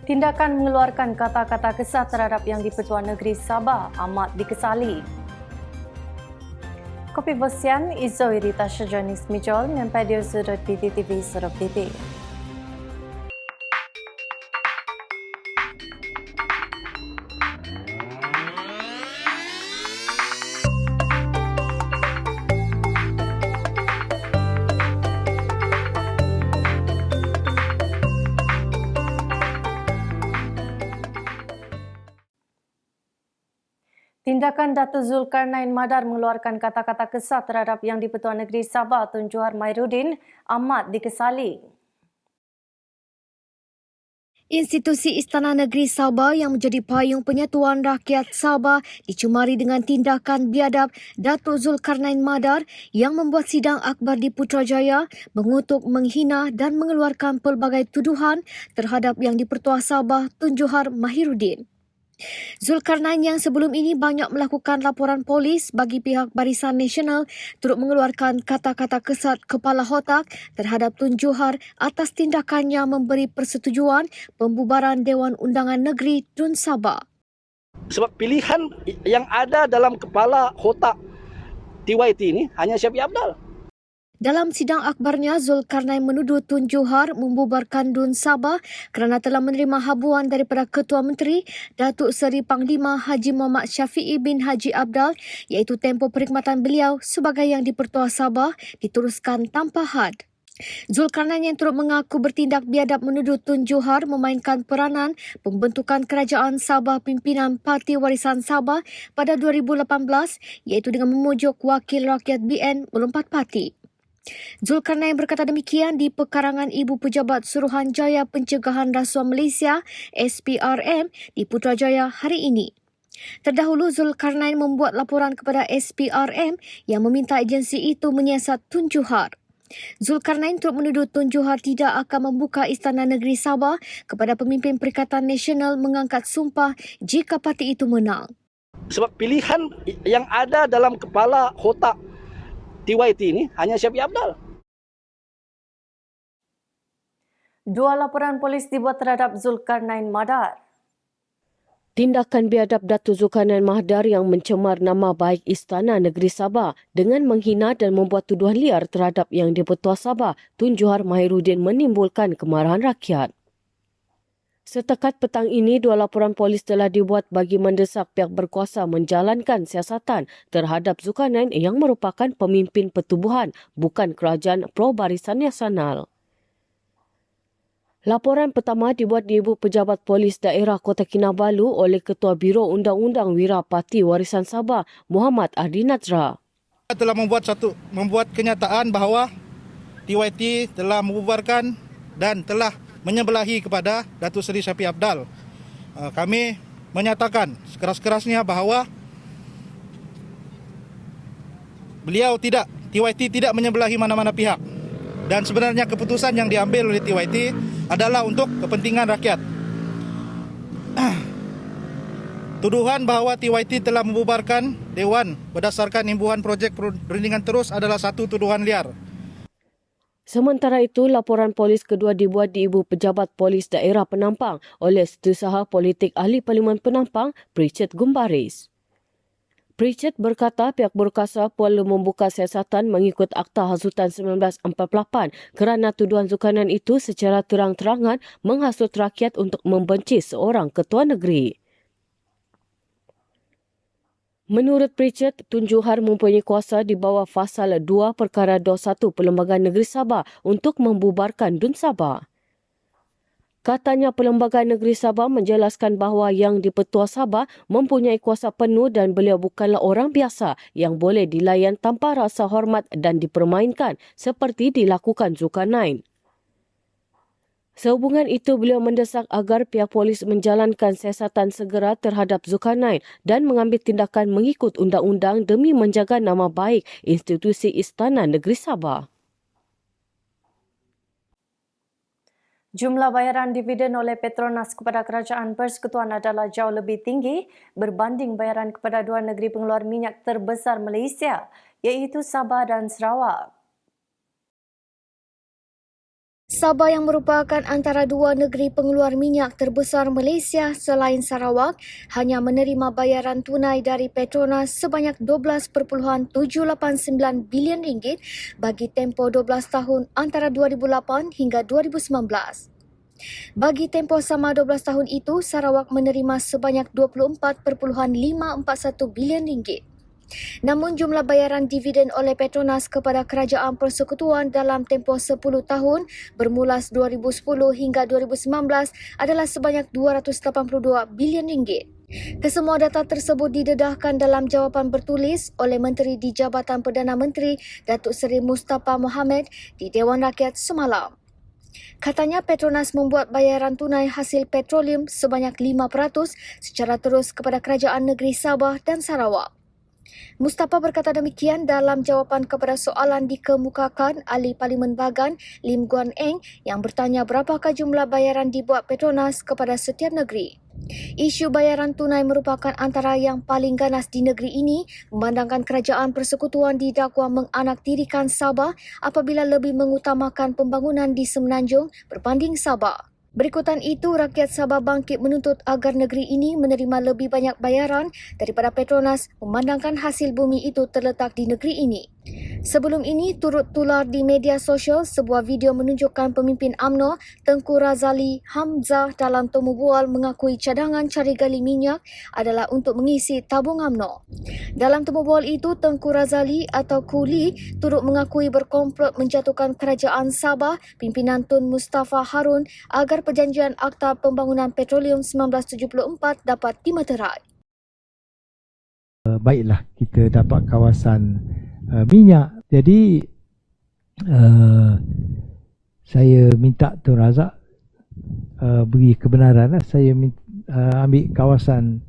Tindakan mengeluarkan kata-kata kesat terhadap Yang di-Pertua Negeri Sabah amat dikesali. Kopi Bosian, Izo Irita Syajanis Mijol, mempedio.bttv.pt. Tindakan Datuk Zulkarnain Madar mengeluarkan kata-kata kesat terhadap Yang di-Pertua Negeri Sabah Tun Johar Mahiruddin amat dikesali. Institusi Istana Negeri Sabah yang menjadi payung penyatuan rakyat Sabah dicemari dengan tindakan biadab Datuk Zulkarnain Madar yang membuat sidang akbar di Putrajaya mengutuk, menghina dan mengeluarkan pelbagai tuduhan terhadap Yang di-Pertua Sabah Tun Johar Mahiruddin. Zulkarnain yang sebelum ini banyak melakukan laporan polis bagi pihak Barisan Nasional turut mengeluarkan kata-kata kesat kepala otak terhadap Tun Johar atas tindakannya memberi persetujuan pembubaran Dewan Undangan Negeri Tun Sabah. Sebab pilihan yang ada dalam kepala otak TYT ini hanya Syafiq Apdal. Dalam sidang akbarnya, Zulkarnain menuduh Tun Johar membubarkan Dun Sabah kerana telah menerima habuan daripada Ketua Menteri Datuk Seri Panglima Haji Muhammad Syafiee bin Haji Apdal iaitu tempoh perkhidmatan beliau sebagai Yang di-Pertua Sabah diteruskan tanpa had. Zulkarnain yang turut mengaku bertindak biadab menuduh Tun Johar memainkan peranan pembentukan kerajaan Sabah pimpinan Parti Warisan Sabah pada 2018 iaitu dengan memujuk Wakil Rakyat BN melompat parti. Zulkarnain berkata demikian di pekarangan Ibu Pejabat Suruhanjaya Pencegahan Rasuah Malaysia SPRM di Putrajaya hari ini. Terdahulu, Zulkarnain membuat laporan kepada SPRM yang meminta agensi itu menyiasat Tun Johar. Zulkarnain turut menuduh Tun Johar tidak akan membuka Istana Negeri Sabah kepada pemimpin Perikatan Nasional mengangkat sumpah jika parti itu menang. Sebab pilihan yang ada dalam kepala otak TYT ini hanya Syafiq Apdal. Dua laporan polis dibuat terhadap Zulkarnain Madar. Tindakan biadab Datuk Zulkarnain Madar yang mencemar nama baik Istana Negeri Sabah dengan menghina dan membuat tuduhan liar terhadap Yang di-Pertua Sabah Tun Johar Mahiruddin menimbulkan kemarahan rakyat. Setakat petang ini, dua laporan polis telah dibuat bagi mendesak pihak berkuasa menjalankan siasatan terhadap Zulkarnain yang merupakan pemimpin pertubuhan bukan kerajaan Pro-Barisan Nasional. Laporan pertama dibuat di Ibu Pejabat Polis Daerah Kota Kinabalu oleh Ketua Biro Undang-Undang Wira Parti Warisan Sabah Muhammad Ardi Nazra. Telah membuat kenyataan bahawa TYT telah membubarkan dan telah menyebelahi kepada Datuk Seri Syafiq Apdal. Kami menyatakan sekeras-kerasnya bahawa TYT tidak menyebelahi mana-mana pihak. Dan sebenarnya keputusan yang diambil oleh TYT adalah untuk kepentingan rakyat. Tuduhan bahawa TYT telah membubarkan Dewan berdasarkan imbuhan projek perundingan terus adalah satu tuduhan liar. Sementara itu, laporan polis kedua dibuat di Ibu Pejabat Polis Daerah Penampang oleh Setiausaha Politik Ahli Parlimen Penampang, Pritchard Gumbaris. Pritchard berkata pihak berkuasa perlu membuka siasatan mengikut Akta Hasutan 1948 kerana tuduhan Zulkarnain itu secara terang-terangan menghasut rakyat untuk membenci seorang ketua negeri. Menurut Pritchard, Tun Johar mempunyai kuasa di bawah Fasal 2 Perkara 21 Perlembagaan Negeri Sabah untuk membubarkan Dun Sabah. Katanya Perlembagaan Negeri Sabah menjelaskan bahawa Yang di-Pertua Sabah mempunyai kuasa penuh dan beliau bukanlah orang biasa yang boleh dilayan tanpa rasa hormat dan dipermainkan seperti dilakukan Zulkarnain. Sehubungan itu, beliau mendesak agar pihak polis menjalankan siasatan segera terhadap Zulkarnain dan mengambil tindakan mengikut undang-undang demi menjaga nama baik institusi Istana Negeri Sabah. Jumlah bayaran dividen oleh Petronas kepada Kerajaan Persekutuan adalah jauh lebih tinggi berbanding bayaran kepada dua negeri pengeluar minyak terbesar Malaysia, iaitu Sabah dan Sarawak. Sabah yang merupakan antara dua negeri pengeluar minyak terbesar Malaysia selain Sarawak hanya menerima bayaran tunai dari Petronas sebanyak RM12.789 bilion bagi tempoh 12 tahun antara 2008 hingga 2019. Bagi tempoh sama 12 tahun itu, Sarawak menerima sebanyak RM24.541 bilion. Namun jumlah bayaran dividen oleh Petronas kepada Kerajaan Persekutuan dalam tempoh 10 tahun bermula 2010 hingga 2019 adalah sebanyak RM282 bilion. Kesemua data tersebut didedahkan dalam jawapan bertulis oleh Menteri di Jabatan Perdana Menteri Datuk Seri Mustafa Mohamed di Dewan Rakyat semalam. Katanya Petronas membuat bayaran tunai hasil petroleum sebanyak 5% secara terus kepada kerajaan negeri Sabah dan Sarawak. Mustafa berkata demikian dalam jawapan kepada soalan dikemukakan Ahli Parlimen Bagan Lim Guan Eng yang bertanya berapakah jumlah bayaran dibuat Petronas kepada setiap negeri. Isu bayaran tunai merupakan antara yang paling ganas di negeri ini memandangkan Kerajaan Persekutuan didakwa menganaktirikan Sabah apabila lebih mengutamakan pembangunan di Semenanjung berbanding Sabah. Berikutan itu, rakyat Sabah bangkit menuntut agar negeri ini menerima lebih banyak bayaran daripada Petronas memandangkan hasil bumi itu terletak di negeri ini. Sebelum ini, turut tular di media sosial sebuah video menunjukkan pemimpin UMNO Tengku Razali Hamzah dalam temu bual mengakui cadangan cari gali minyak adalah untuk mengisi tabung UMNO. Dalam temu bual itu, Tengku Razali atau Kuli turut mengakui berkomplot menjatuhkan kerajaan Sabah pimpinan Tun Mustafa Harun agar perjanjian Akta Pembangunan Petroleum 1974 dapat dimeterai. Baiklah, kita dapat kawasan minyak. Jadi saya minta Tun Razak beri kebenaran. Saya ambil kawasan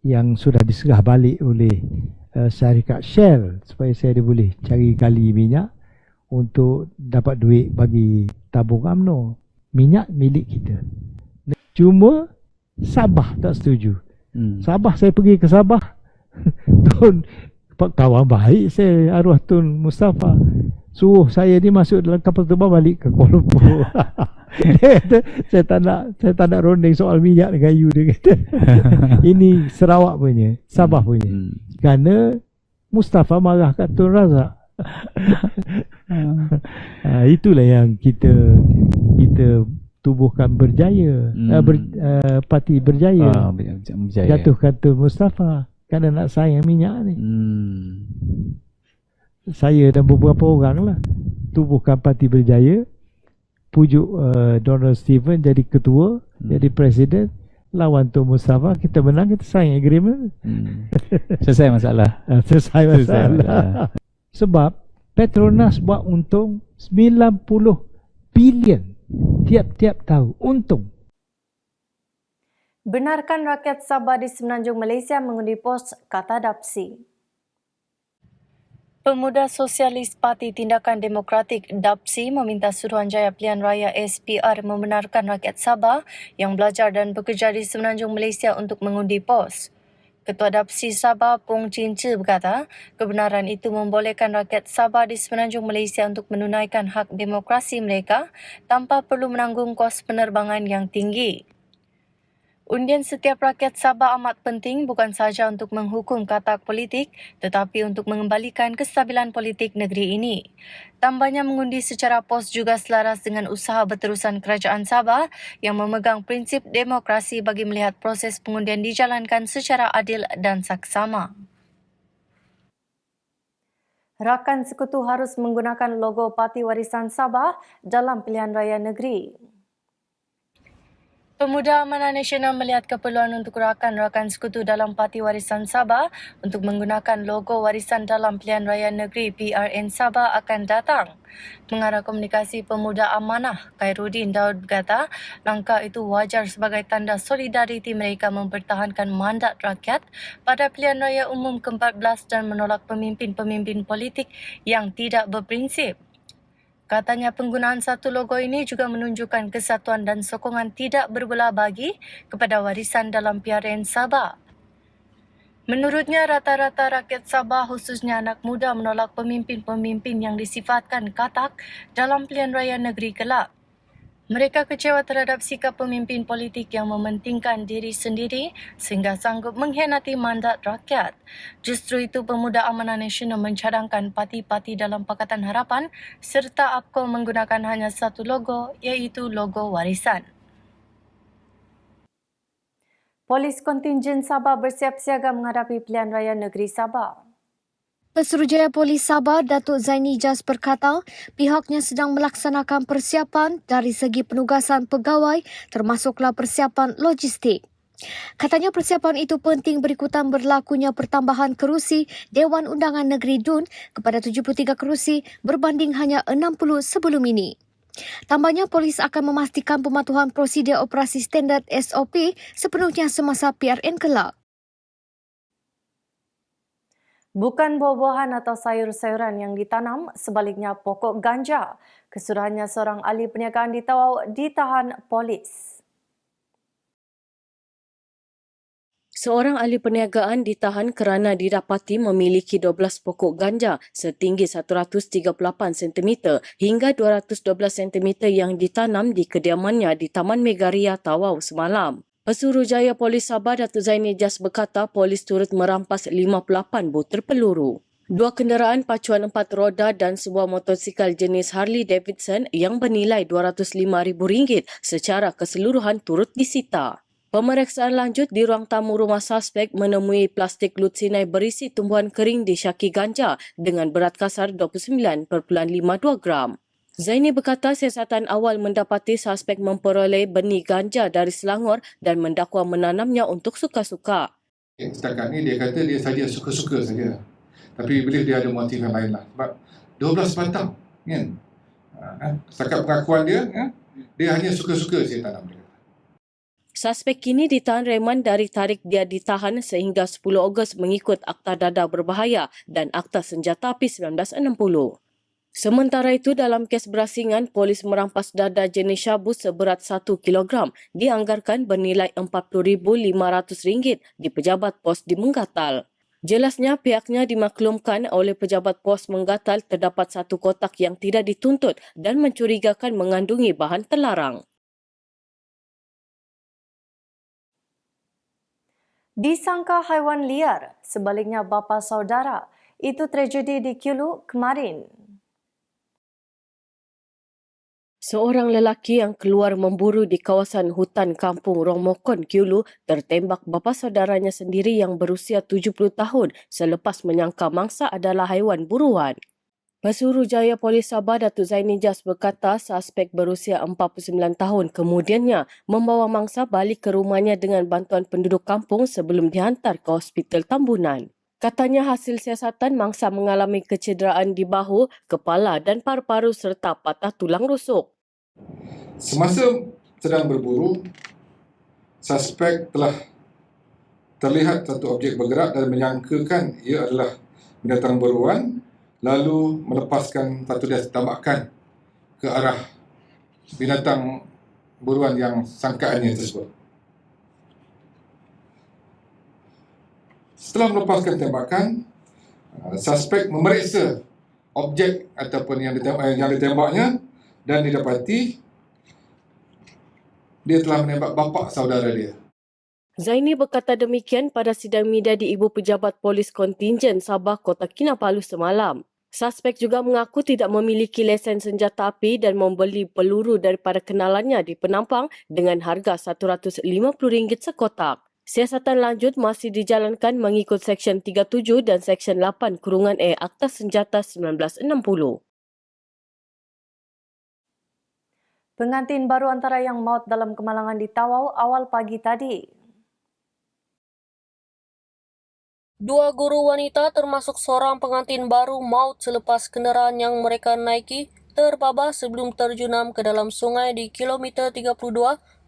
yang sudah disegah balik oleh syarikat Shell supaya saya boleh cari gali minyak untuk dapat duit bagi tabung UMNO. Minyak milik kita. Cuma Sabah tak setuju. Sabah, saya pergi ke Sabah. Tun, kawan baik saya, arwah Tun Mustafa, suruh saya ni masuk dalam kapal terbang balik ke Kuala Lumpur. saya tak nak rondeng soal minyak dengan you, dia kata. Ini Sarawak punya, Sabah punya. Kerana Mustafa marah kat Tun Razak. Itulah yang kita tubuhkan berjaya, parti berjaya, jatuhkan Tun Mustafa kerana nak sayang minyak ni. Saya dan beberapa orang lah tubuhkan parti berjaya, pujuk Donald Stephen jadi ketua, jadi presiden, lawan Tun Mustafa, kita menang, kita sign agreement. Selesai masalah. Selesai masalah. Sebab Petronas buat untung 90 bilion tiap-tiap tahun untung. Benarkan rakyat Sabah di Semenanjung Malaysia mengundi pos, kata Dapsi. Pemuda Sosialis Parti Tindakan Demokratik Dapsi meminta Suruhanjaya Pilihan Raya SPR membenarkan rakyat Sabah yang belajar dan bekerja di Semenanjung Malaysia untuk mengundi pos. Ketua Dapsi Sabah Pung Chin Che berkata, kebenaran itu membolehkan rakyat Sabah di Semenanjung Malaysia untuk menunaikan hak demokrasi mereka tanpa perlu menanggung kos penerbangan yang tinggi. Undian setiap rakyat Sabah amat penting bukan sahaja untuk menghukum katak politik tetapi untuk mengembalikan kestabilan politik negeri ini. Tambahnya mengundi secara pos juga selaras dengan usaha berterusan kerajaan Sabah yang memegang prinsip demokrasi bagi melihat proses pengundian dijalankan secara adil dan saksama. Rakan Sekutu harus menggunakan logo Parti Warisan Sabah dalam pilihan raya negeri. Pemuda Amanah Nasional melihat keperluan untuk rakan-rakan sekutu dalam Parti Warisan Sabah untuk menggunakan logo warisan dalam pilihan raya negeri PRN Sabah akan datang. Pengarah Komunikasi Pemuda Amanah, Khairuddin Daud berkata, langkah itu wajar sebagai tanda solidariti mereka mempertahankan mandat rakyat pada pilihan raya umum ke-14 dan menolak pemimpin-pemimpin politik yang tidak berprinsip. Katanya penggunaan satu logo ini juga menunjukkan kesatuan dan sokongan tidak berbelah bagi kepada warisan dalam PRN Sabah. Menurutnya, rata-rata rakyat Sabah khususnya anak muda menolak pemimpin-pemimpin yang disifatkan katak dalam pilihan raya negeri kelak. Mereka kecewa terhadap sikap pemimpin politik yang mementingkan diri sendiri sehingga sanggup mengkhianati mandat rakyat. Justru itu, Pemuda Amanah Nasional mencadangkan parti-parti dalam Pakatan Harapan serta APCO menggunakan hanya satu logo, iaitu logo warisan. Polis kontingen Sabah bersiap siaga menghadapi pilihan raya negeri Sabah. Pesuruhjaya Polis Sabah Datuk Zaini Jas berkata pihaknya sedang melaksanakan persiapan dari segi penugasan pegawai termasuklah persiapan logistik. Katanya persiapan itu penting berikutan berlakunya pertambahan kerusi Dewan Undangan Negeri DUN kepada 73 kerusi berbanding hanya 60 sebelum ini. Tambahnya, polis akan memastikan pematuhan prosedur operasi standard SOP sepenuhnya semasa PRN kelak. Bukan buah-buahan atau sayur-sayuran yang ditanam, sebaliknya pokok ganja. Kesuruhannya seorang ahli perniagaan di Tawau ditahan polis. Seorang ahli perniagaan ditahan kerana didapati memiliki 12 pokok ganja setinggi 138 cm hingga 212 cm yang ditanam di kediamannya di Taman Megaria Tawau semalam. Pesuruhjaya Polis Sabah Datuk Zaini Jas berkata polis turut merampas 58 butir peluru. 2 kenderaan pacuan 4 roda dan sebuah motosikal jenis Harley Davidson yang bernilai RM205,000 secara keseluruhan turut disita. Pemeriksaan lanjut di ruang tamu rumah suspek menemui plastik lutsinai berisi tumbuhan kering disyaki ganja dengan berat kasar 29.52 gram. Zaini berkata siasatan awal mendapati suspek memperoleh benih ganja dari Selangor dan mendakwa menanamnya untuk suka-suka. Setakat ni dia kata dia saja suka-suka saja. Tapi boleh dia ada motif yang lain lah. Sebab 12 batang kan. Setakat pengakuan dia, dia hanya suka-suka saya tanam dia. Suspek kini ditahan reman dari tarikh dia ditahan sehingga 10 Ogos mengikut Akta Dadah Berbahaya dan Akta Senjata Api 1960. Sementara itu, dalam kes berasingan, polis merampas dadah jenis syabu seberat 1 kilogram dianggarkan bernilai RM40,500 di pejabat pos di Menggatal. Jelasnya, pihaknya dimaklumkan oleh pejabat pos Menggatal terdapat satu kotak yang tidak dituntut dan mencurigakan mengandungi bahan terlarang. Disangka haiwan liar, sebaliknya bapa saudara. Itu tragedi di Kiulu kemarin. Seorang lelaki yang keluar memburu di kawasan hutan kampung Romokon, Kiulu, tertembak bapa saudaranya sendiri yang berusia 70 tahun selepas menyangka mangsa adalah haiwan buruan. Pesuruhjaya Polis Sabah Datuk Zaini Jas berkata suspek berusia 49 tahun kemudiannya membawa mangsa balik ke rumahnya dengan bantuan penduduk kampung sebelum dihantar ke Hospital Tambunan. Katanya hasil siasatan mangsa mengalami kecederaan di bahu, kepala dan paru-paru serta patah tulang rusuk. Semasa sedang berburu, suspek telah terlihat satu objek bergerak dan menyangkakan ia adalah binatang buruan, lalu melepaskan satu tembakan ke arah binatang buruan yang sangkaannya tersebut. Setelah melepaskan tembakan, suspek memeriksa objek ataupun yang ditembaknya dan didapati dia telah menembak bapa saudara dia. Zaini berkata demikian pada sidang media di Ibu Pejabat Polis Kontingen Sabah Kota Kinabalu semalam. Suspek juga mengaku tidak memiliki lesen senjata api dan membeli peluru daripada kenalannya di penampang dengan harga RM150 sekotak. Siasatan lanjut masih dijalankan mengikut Seksyen 37 dan Seksyen 8(E) Akta Senjata 1960. Pengantin baru antara yang maut dalam kemalangan di Tawau awal pagi tadi. 2 guru wanita termasuk seorang pengantin baru maut selepas kenderaan yang mereka naiki terbabas sebelum terjunam ke dalam sungai di kilometer 32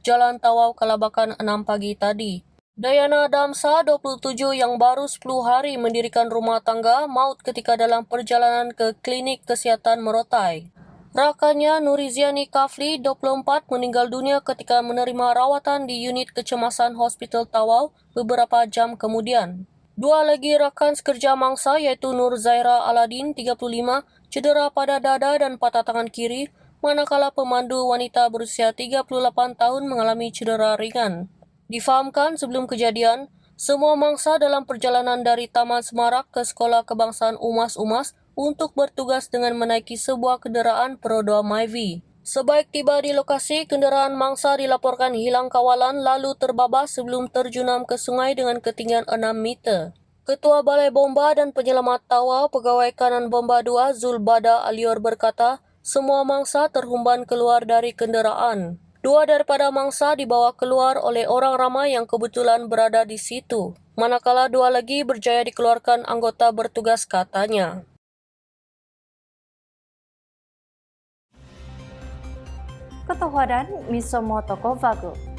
Jalan Tawau Kalabakan 6 pagi tadi. Dayana Damsa, 27, yang baru 10 hari mendirikan rumah tangga, maut ketika dalam perjalanan ke klinik kesihatan Merotai. Rakannya Nuriziani Kafli, 24, meninggal dunia ketika menerima rawatan di unit kecemasan Hospital Tawau beberapa jam kemudian. 2 lagi rakan sekerja mangsa iaitu Nur Zaira Aladin, 35, cedera pada dada dan patah tangan kiri, manakala pemandu wanita berusia 38 tahun mengalami cedera ringan. Difahamkan sebelum kejadian, semua mangsa dalam perjalanan dari Taman Semarak ke Sekolah Kebangsaan Umas-Umas untuk bertugas dengan menaiki sebuah kenderaan peroda Myvi. Sebaik tiba di lokasi, kenderaan mangsa dilaporkan hilang kawalan lalu terbabas sebelum terjunam ke sungai dengan ketinggian 6 meter. Ketua Balai Bomba dan Penyelamat Tawa Pegawai Kanan Bomba 2 Zulbada Alior berkata, semua mangsa terhumban keluar dari kenderaan. 2 daripada mangsa dibawa keluar oleh orang ramai yang kebetulan berada di situ, manakala 2 lagi berjaya dikeluarkan anggota bertugas katanya. Ketuharan Misomo Toko Vago.